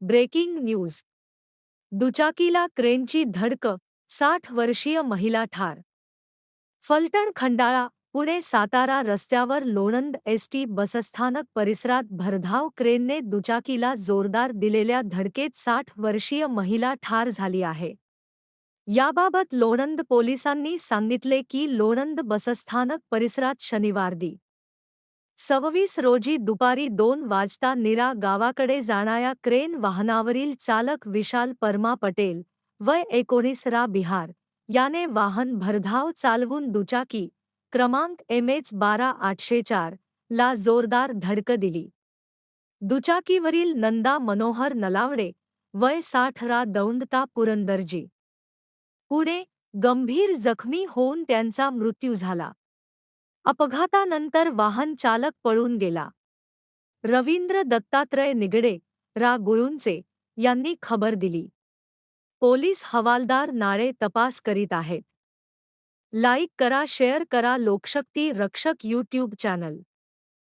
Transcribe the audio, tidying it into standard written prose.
Breaking news. दुचाकीला क्रेनची धडक, 60 वर्षीय महिला ठार. फलटण खंडाळा पुणे सातारा रस्त्यावर लोणंद एसटी बसस्थानक परिसरात भरधाव क्रेनने दुचाकीला जोरदार दिलेल्या धडकेत 60 वर्षीय महिला ठार झाली आहे. याबाबत लोणंद पोलिसांनी सांगितले की लोणंद बसस्थानक परिसरात शनिवार दि. 26 रोजी दुपारी 2 वाजता निरा गावाकडे जाणाऱ्या क्रेन वाहनावरील चालक विशाल परमा पटेल, वय 19 रा बिहार, याने वाहन भरधाव चालवून दुचाकी क्रमांक MH12804 ला जोरदार धडक दिली. दुचाकीवरील नंदा मनोहर नलावडे, वय 60 रा दौंडता पुरंदरजी, पुणे, गंभीर जखमी होऊन त्यांचा मृत्यू झाला. अपघातानंतर वाहन चालक पळून गेला. रवींद्र दत्तात्रय निगडे, रा गुळुंचे, यांनी खबर दिली. पोलीस हवालदार नाळे तपास करीत आहेत. लाईक करा, शेअर करा लोकशक्ती रक्षक यूट्यूब चॅनल.